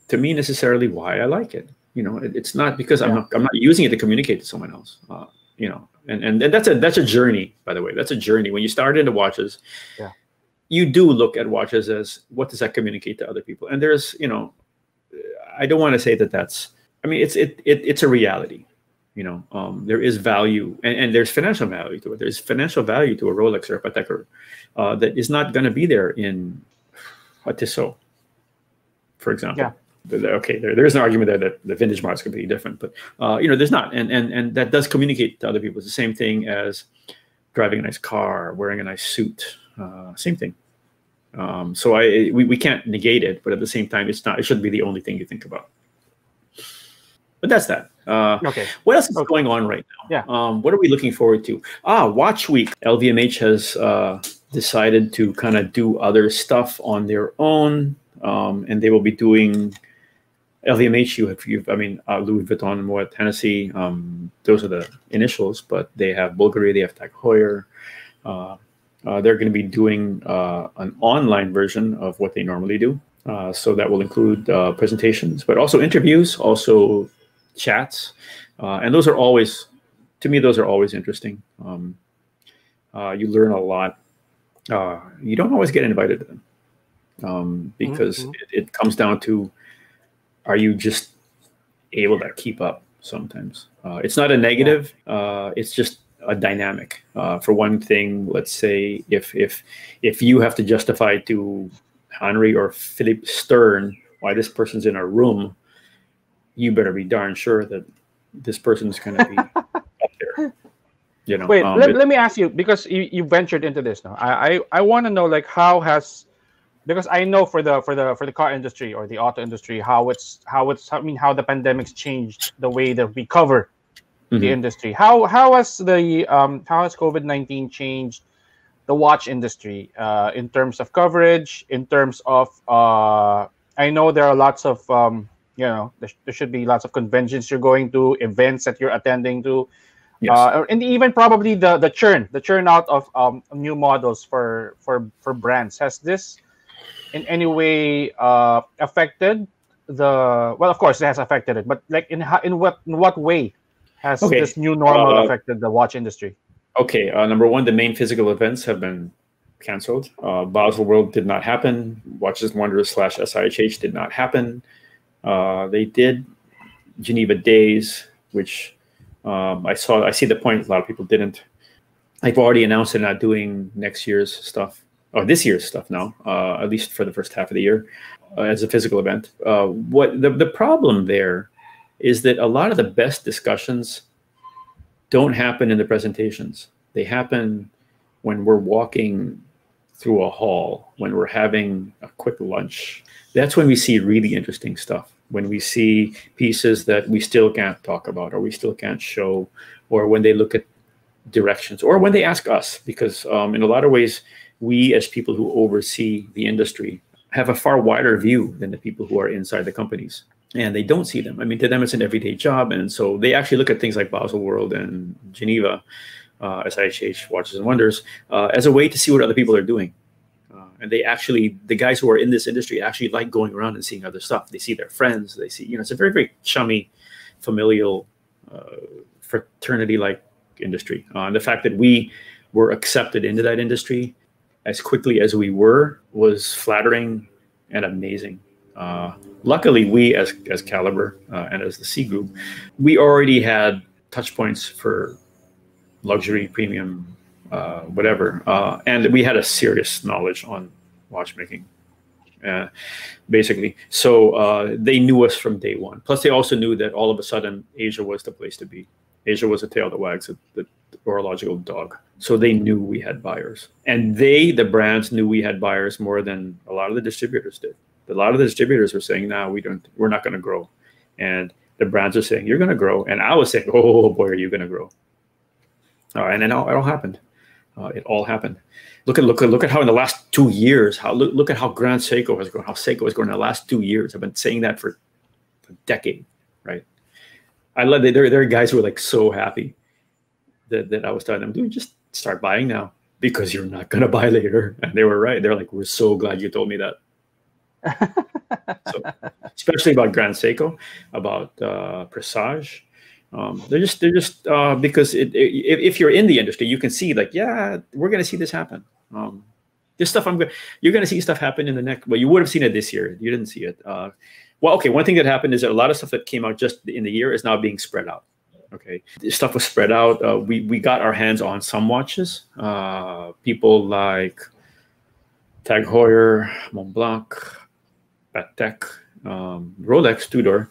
to me, necessarily why I like it. It's not because I'm not using it to communicate to someone else. And that's a journey, by the way. That's a journey. When you start into watches, you do look at watches as, what does that communicate to other people? And there's, I don't want to say that that's, I mean, it's a reality. There is value, and there's financial value to it. There's financial value to a Rolex or a Patek that is not going to be there in a Tissot, for example. Yeah. Okay, there's an argument there that the vintage market is completely different, but there's not, and that does communicate to other people. It's the same thing as driving a nice car, wearing a nice suit, same thing. So we can't negate it, but at the same time, it shouldn't be the only thing you think about. But that's that. Okay. What else is going on right now? Yeah. What are we looking forward to? Watch Week. LVMH has decided to kind of do other stuff on their own, and they will be doing LVMH. Louis Vuitton, Moet Hennessy. Those are the initials, but they have Bulgari, they have Tag Heuer. They're going to be doing an online version of what they normally do. So that will include presentations, but also interviews, also chats. And those are always, to me, those are always interesting. You learn a lot. You don't always get invited to them because it comes down to, are you just able to keep up sometimes? It's not a negative. It's just a dynamic. For one thing, let's say if you have to justify to Henry or Philippe Stern why this person's in a room, you better be darn sure that this person's going to be up there. Wait, let me ask you, because you ventured into this now. I want to know, like, how has, because I know for the car industry or the auto industry, how the pandemic's changed the way that we cover the industry. How has COVID-19 changed the watch industry in terms of coverage, in terms of I know there are lots of there should be lots of conventions you're going to, events that you're attending to. Yes. And even probably the churn out of new models for brands. Has this in any way affected well, of course it has affected it, but like in what way has this new normal affected the watch industry? Okay, number one, the main physical events have been canceled. Basel World did not happen. Watches and Wonders / SIHH did not happen. They did Geneva Days, which I see the point. A lot of people didn't. I've already announced they're not doing next year's stuff, or this year's stuff now, at least for the first half of the year, as a physical event. What the problem there is that a lot of the best discussions don't happen in the presentations. They happen when we're walking through a hall, when we're having a quick lunch. That's when we see really interesting stuff. When we see pieces that we still can't talk about, or we still can't show, or when they look at directions, or when they ask us, because in a lot of ways, we as people who oversee the industry have a far wider view than the people who are inside the companies. And they don't see them. I mean, to them, it's an everyday job. And so they actually look at things like Basel World and Geneva, SIHH, Watches and Wonders, as a way to see what other people are doing. And they actually, the guys who are in this industry actually like going around and seeing other stuff. They see their friends. They see, it's a very, very chummy, familial, fraternity-like industry. And the fact that we were accepted into that industry as quickly as we were was flattering and amazing. Luckily, we as Caliber and as the C Group, we already had touch points for luxury, premium, whatever, and we had a serious knowledge on watchmaking, basically. So they knew us from day one. Plus, they also knew that all of a sudden Asia was the place to be. Asia was the tail that wags the horological dog. So they knew we had buyers, and the brands knew we had buyers more than a lot of the distributors did. A lot of the distributors were saying, "No, we're not going to grow," and the brands are saying, "You're going to grow." And I was saying, "Oh boy, are you going to grow?" And then it all happened. It all happened. Look at how in the last 2 years, look at how Grand Seiko has grown, how Seiko has grown in the last 2 years. I've been saying that for a decade, right? I love that there are guys who are like so happy that I was telling them, dude, just start buying now because you're not going to buy later. And they were right. They're like, we're so glad you told me that. So, especially about Grand Seiko, about Presage. They're just because if you're in the industry, you can see like, yeah, we're going to see this happen. This stuff you're going to see stuff happen in the next. Well, you would have seen it this year. You didn't see it. Well, okay. One thing that happened is that a lot of stuff that came out just in the year is now being spread out. Okay, this stuff was spread out. We got our hands on some watches. People like Tag Heuer, Montblanc, Patek, Rolex, Tudor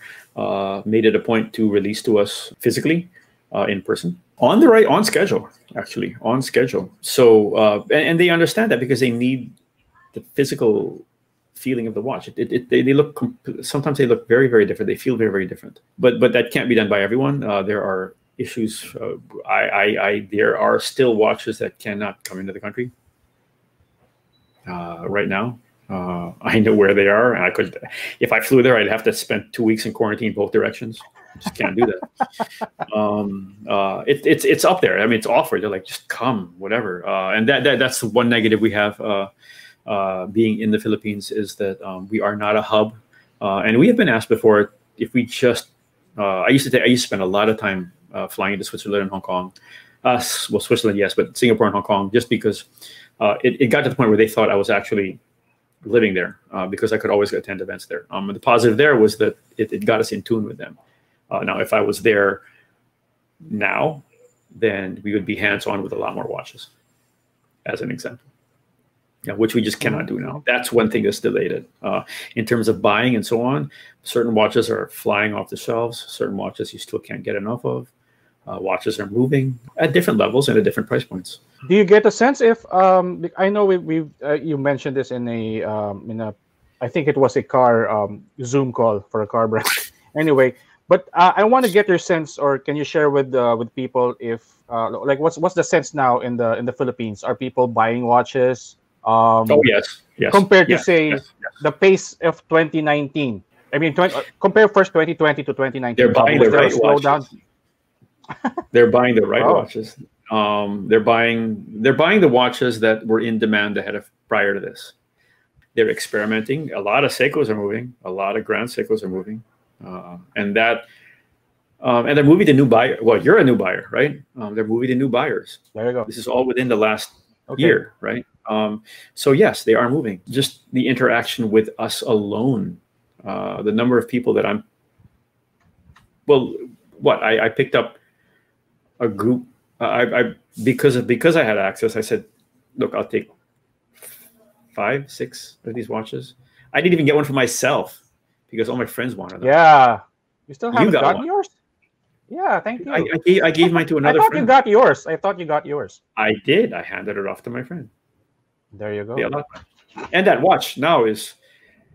made it a point to release to us physically in person on schedule, actually on schedule. So and they understand that because they need the physical feeling of the watch. They look sometimes they look very, very different. They feel very, very different. But that can't be done by everyone. There are issues. There are still watches that cannot come into the country right now. I know where they are, and I could, if I flew there, I'd have to spend 2 weeks in quarantine both directions. Just can't do that. It's up there. I mean, it's offered. They're like, just come, whatever. And that's the one negative we have. Being in the Philippines is that we are not a hub, and we have been asked before if we just. I used to spend a lot of time flying into Switzerland and Hong Kong. Well, Switzerland, yes, but Singapore and Hong Kong, just because it got to the point where they thought I was actually living there because I could always attend events there. And the positive there was that it got us in tune with them. Now, if I was there now, then we would be hands-on with a lot more watches, as an example. Yeah, which we just cannot do now. That's one thing that's delayed it. In terms of buying and so on, certain watches are flying off the shelves. Certain watches you still can't get enough of. Watches are moving at different levels and at different price points. Do you get a sense if I know you mentioned this in a I think it was a car Zoom call for a car brand. Anyway, but I want to get your sense, or can you share with people if like what's the sense now in the Philippines? Are people buying watches? Oh yes. Compared to say the pace of 2019. I mean, compare first 2020 to 2019. They're buying the right watches. They're buying the right watches. They're buying the watches that were in demand prior to this. They're experimenting. A lot of Seikos are moving. A lot of Grand Seikos are moving, and they're moving to new buyer. Well, you're a new buyer, right? They're moving to new buyers. There you go. This is all within the last year, right? So yes, they are moving. Just the interaction with us alone, the number of people that I picked up a group. Because I had access, I said, look, I'll take 5, 6 of these watches. I didn't even get one for myself because all my friends wanted them. Yeah, you still haven't gotten one. Yours. Yeah, thank you. I gave mine to another I thought friend. You got yours. I thought you got yours. I did. I handed it off to my friend. There you go. Yeah, and that watch now is,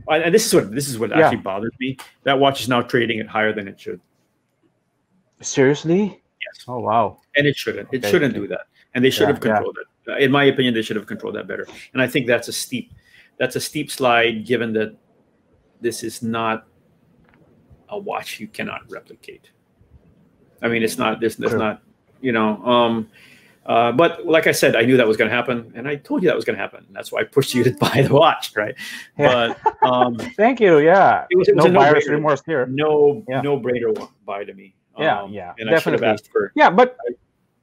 and this is what actually bothers me. That watch is now trading at higher than it should. Seriously? Yes. Oh wow. And it shouldn't. It shouldn't do that. And they should have controlled it. In my opinion, they should have controlled that better. And I think that's a steep slide, given that this is not a watch you cannot replicate. I mean, it's not. There's not. But like I said, I knew that was going to happen, and I told you that was going to happen. And that's why I pushed you to buy the watch, right? Yeah. But thank you. Yeah, it was no buyer's remorse here. No brainer buy to me. And definitely. I should have asked for. Yeah, but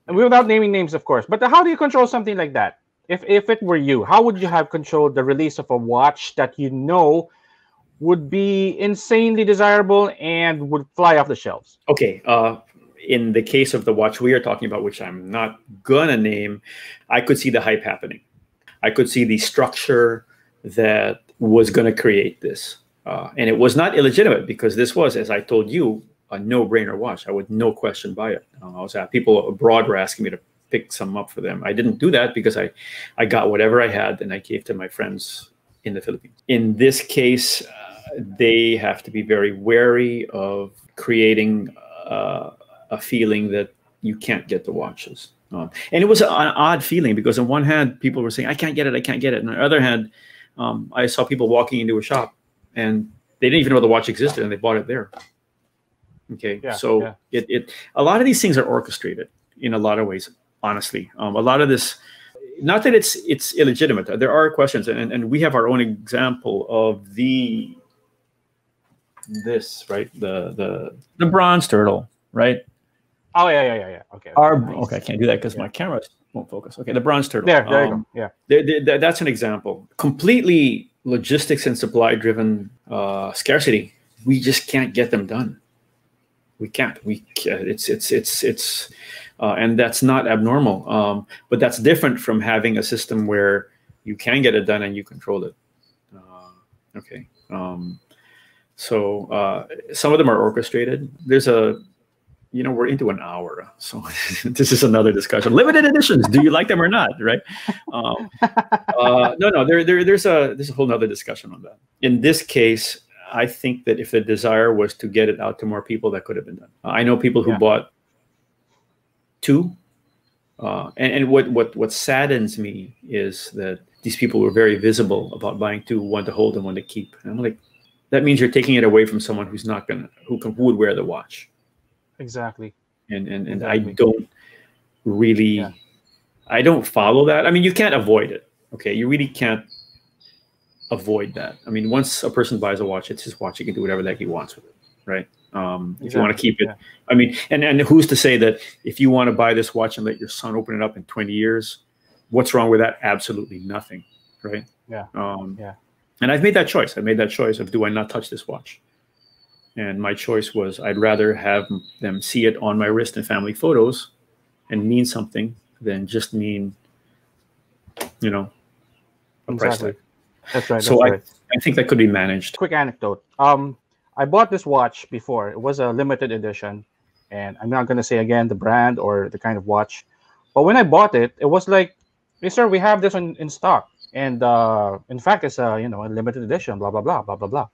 without naming names, of course. But how do you control something like that? If it were you, how would you have controlled the release of a watch that you know would be insanely desirable and would fly off the shelves? Okay. In the case of the watch we are talking about, which I'm not gonna name, I could see the hype happening. I could see the structure that was gonna create this. And it was not illegitimate because this was, as I told you, a no-brainer watch. I would no question buy it. People abroad were asking me to pick some up for them. I didn't do that because I got whatever I had and I gave to my friends in the Philippines. In this case, they have to be very wary of creating a feeling that you can't get the watches. And it was an odd feeling because on one hand, people were saying, I can't get it. And on the other hand, I saw people walking into a shop and they didn't even know the watch existed and they bought it there. Okay. A lot of these things are orchestrated in a lot of ways, honestly. A lot of this, not that it's illegitimate. There are questions and we have our own example of this, right? The bronze turtle, right? Oh yeah. Okay. Okay, I can't do that because my camera won't focus. Okay, the bronze turtle. There you go. Yeah. That's an example. Completely logistics and supply driven scarcity. We just can't get them done. We can't. It's and that's not abnormal. But that's different from having a system where you can get it done and you control it. Okay. So some of them are orchestrated. There's we're into an hour, so this is another discussion. Limited editions, do you like them or not? Right? No. There's a whole nother discussion on that. In this case, I think that if the desire was to get it out to more people, that could have been done. I know people who bought two, and what saddens me is that these people were very visible about buying two, one to hold and one to keep. And I'm like, that means you're taking it away from someone who's not who would wear the watch. Exactly. And exactly. I don't really, I don't follow that. I mean, you can't avoid it. Okay, you really can't avoid that. I mean, once a person buys a watch, it's his watch. He can do whatever the heck he wants with it, right? If you want to keep it, I mean, and who's to say that if you want to buy this watch and let your son open it up in 20 years, what's wrong with that? Absolutely nothing, right? Yeah. And I've made that choice. I made that choice of, do I not touch this watch? And my choice was, I'd rather have them see it on my wrist in family photos and mean something than just mean, a price tag. That's right. So I think that could be managed. Quick anecdote. I bought this watch before. It was a limited edition, and I'm not going to say again the brand or the kind of watch. But when I bought it, it was like, hey, sir, we have this in stock. And in fact, it's a limited edition, blah, blah, blah, blah, blah, blah.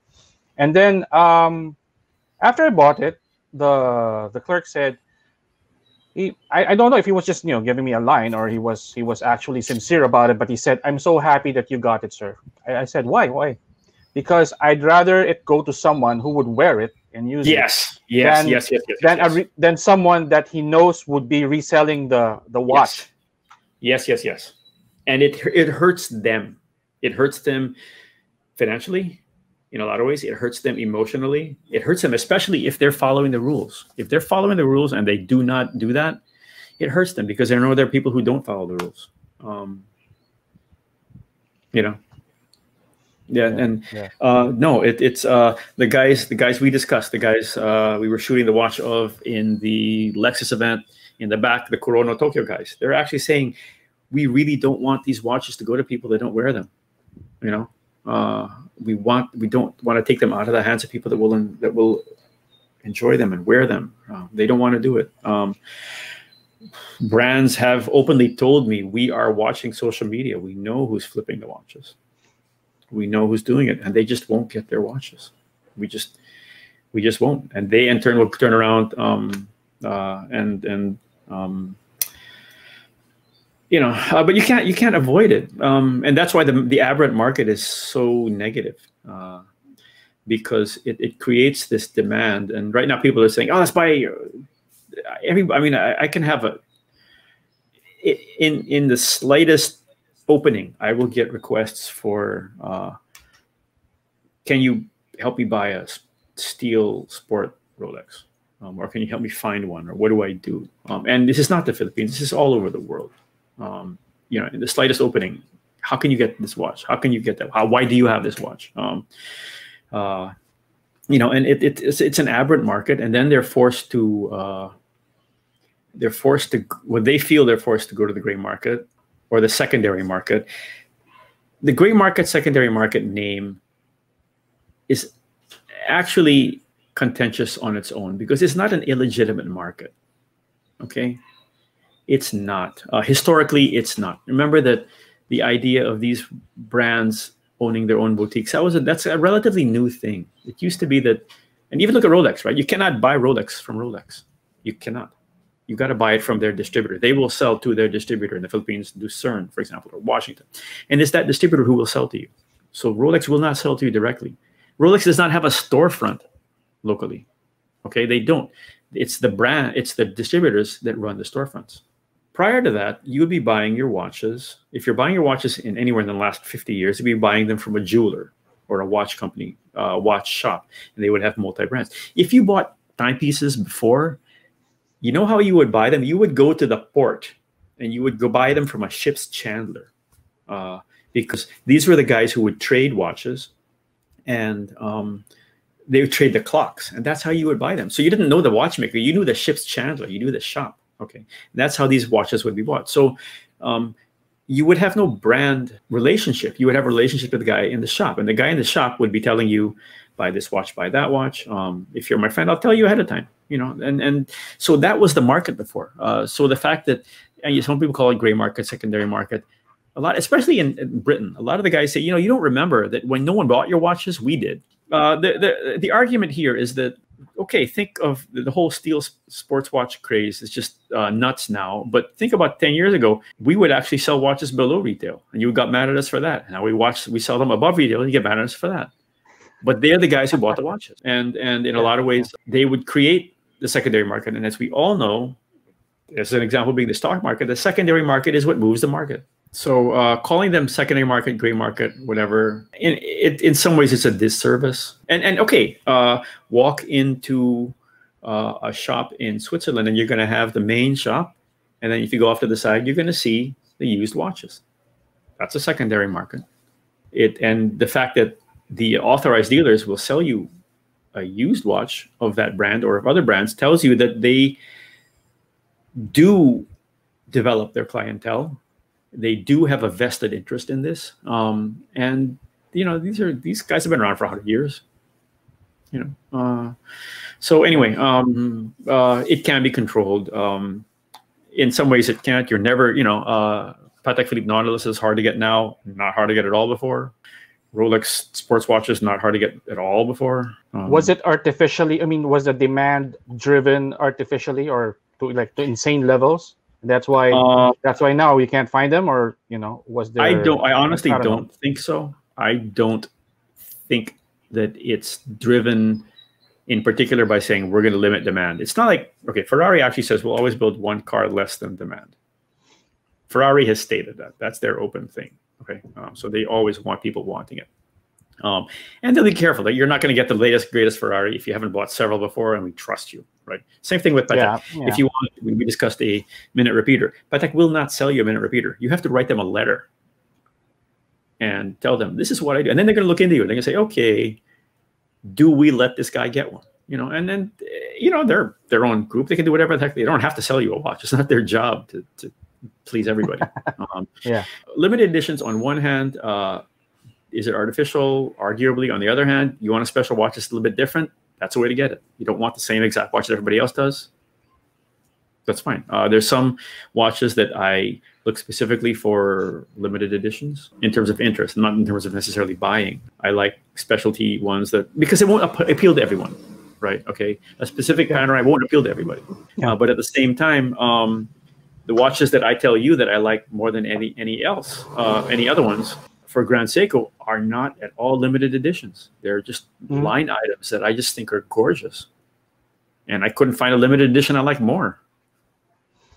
And then after I bought it, the clerk said, I don't know if he was just giving me a line or he was actually sincere about it, but he said, "I'm so happy that you got it, sir." I said, "Why?" Because I'd rather it go to someone who would wear it and use it than someone that he knows would be reselling the watch. Yes. And it hurts them. It hurts them financially. In a lot of ways, it hurts them emotionally. It hurts them, especially if they're following the rules. If they're following the rules and they do not do that, it hurts them because they know there are people who don't follow the rules. No, it's the guys we discussed, the guys we were shooting the watch of in the Lexus event in the back, the Corona Tokyo guys. They're actually saying, we really don't want these watches to go to people that don't wear them. We don't want to take them out of the hands of people that will enjoy them and wear them. They don't want to do it. Brands have openly told me, we are watching social media. We know who's flipping the watches. We know who's doing it, and they just won't get their watches. We just won't. And they in turn will turn around but you can't avoid it, and that's why the aberrant market is so negative, because it creates this demand. And right now, people are saying, "Oh, let's buy I can have in the slightest opening, I will get requests for, can you help me buy a steel sport Rolex, or can you help me find one, or what do I do?" And this is not the Philippines; this is all over the world. In the slightest opening, how can you get this watch? How can you get that? Why do you have this watch? And it's an aberrant market, and then they're forced to when they feel they're forced to go to the gray market or the secondary market. The gray market, secondary market name is actually contentious on its own because it's not an illegitimate market. Okay. It's not. Historically, it's not. Remember that the idea of these brands owning their own boutiques, that's a relatively new thing. It used to be that, and even look at Rolex, right? You cannot buy Rolex from Rolex. You cannot. You got to buy it from their distributor. They will sell to their distributor in the Philippines, Lucerne, for example, or Washington. And it's that distributor who will sell to you. So Rolex will not sell to you directly. Rolex does not have a storefront locally. Okay, they don't. It's the brand, it's the distributors that run the storefronts. Prior to that, you would be buying your watches. If you're buying your watches in anywhere in the last 50 years, you'd be buying them from a jeweler or a watch company, watch shop, and they would have multi-brands. If you bought timepieces before, you know how you would buy them? You would go to the port and you would go buy them from a ship's chandler, because these were the guys who would trade watches, and they would trade the clocks, and that's how you would buy them. So you didn't know the watchmaker, you knew the ship's chandler, you knew the shop. Okay, and that's how these watches would be bought. So you would have no brand relationship. You would have a relationship with the guy in the shop, and the guy in the shop would be telling you, buy this watch, buy that watch. If you're my friend, I'll tell you ahead of time. And so that was the market before. So the fact that, and some people call it gray market, secondary market, a lot, especially in Britain, a lot of the guys say, you don't remember that when no one bought your watches, we did. The argument here is that, okay, think of the whole steel sports watch craze is just nuts now. But think about 10 years ago, we would actually sell watches below retail, and you got mad at us for that. Now we sell them above retail, and you get mad at us for that. But they're the guys who bought the watches, and in a lot of ways, they would create the secondary market. And as we all know, as an example being the stock market, the secondary market is what moves the market. So calling them secondary market, gray market, whatever, in some ways it's a disservice. And okay, walk into a shop in Switzerland, and you're going to have the main shop, and then if you go off to the side, you're going to see the used watches. That's a secondary market. And the fact that the authorized dealers will sell you a used watch of that brand or of other brands tells you that they do develop their clientele. They do have a vested interest in this. And, these guys have been around for 100 years. So anyway, it can be controlled. In some ways it can't. You're never, Patek Philippe Nautilus is hard to get now, not hard to get at all before. Rolex sports watches, not hard to get at all before. Was it artificially? I mean, was the demand driven artificially, or to insane levels? That's why now you can't find them, or was there? I honestly don't think so. I don't think that it's driven in particular by saying we're going to limit demand. It's not like, okay, Ferrari actually says we'll always build one car less than demand. Ferrari has stated that. That's their open thing. Okay, so they always want people wanting it. And they'll be careful that you're not going to get the latest, greatest Ferrari if you haven't bought several before, and we trust you, right? Same thing with Patek. Yeah. If you want, we discussed a minute repeater. Patek will not sell you a minute repeater. You have to write them a letter and tell them, this is what I do. And then they're going to look into you. They're going to say, okay, do we let this guy get one? And then, they're their own group. They can do whatever the heck. They don't have to sell you a watch. It's not their job to please everybody. Limited editions on one hand, is it artificial? Arguably. On the other hand, you want a special watch that's a little bit different, that's a way to get it. You don't want the same exact watch that everybody else does. That's fine. There's some watches that I look specifically for limited editions in terms of interest, not in terms of necessarily buying. I like specialty ones because it won't appeal to everyone, right? Okay, a specific pattern won't appeal to everybody. But at the same time, the watches that I tell you that I like more than any other ones for Grand Seiko are not at all limited editions. They're just line items that I just think are gorgeous. And I couldn't find a limited edition I like more.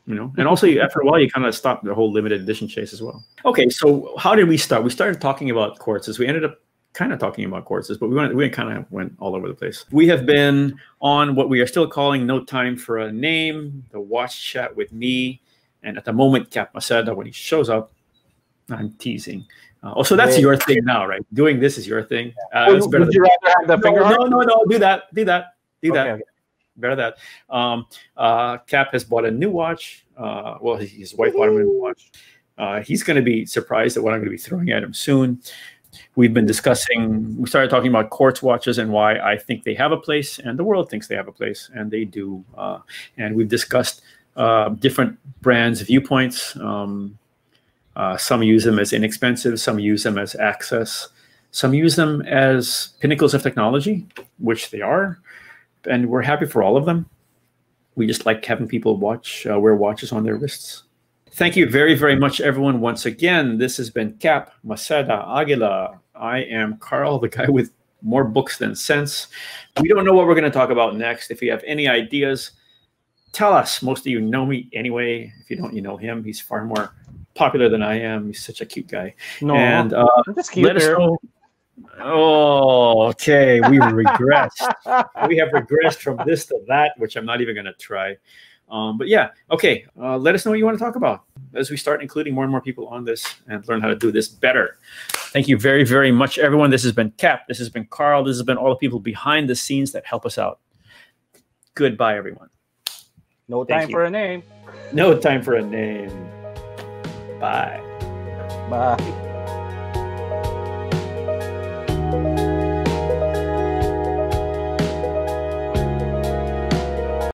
And also after a while, you kind of stop the whole limited edition chase as well. Okay, so how did we start? We started talking about quartzes. We ended up kind of talking about quartzes, but we kind of went all over the place. We have been on what we are still calling No Time for a Name, the watch chat with me. And at the moment, Cap Maceda, when he shows up, I'm teasing. So that's your thing now, right? Doing this is your thing. Would you rather have the finger? No. Do that. Okay. Better that. Cap has bought a new watch. Well, his wife bought him a new watch. He's going to be surprised at what I'm going to be throwing at him soon. We started talking about quartz watches and why I think they have a place, and the world thinks they have a place, and they do. And we've discussed different brands' viewpoints. Some use them as inexpensive, some use them as access, some use them as pinnacles of technology, which they are, and we're happy for all of them. We just like having people wear watches on their wrists. Thank you very, very much, everyone. Once again, this has been Cap Maceda Aguila. I am Carl, the guy with more books than sense. We don't know what we're going to talk about next. If you have any ideas, tell us. Most of you know me anyway. If you don't, you know him. He's far more popular than I am. He's such a cute guy. No, and that's cute. Let us know. Oh, okay. We regressed. We have regressed from this to that, which I'm not even going to try. But yeah, okay. Let us know what you want to talk about as we start including more and more people on this and learn how to do this better. Thank you very, very much, everyone. This has been Cap. This has been Carl. This has been all the people behind the scenes that help us out. Goodbye, everyone. No time for a name. No time for a name. Bye. Bye.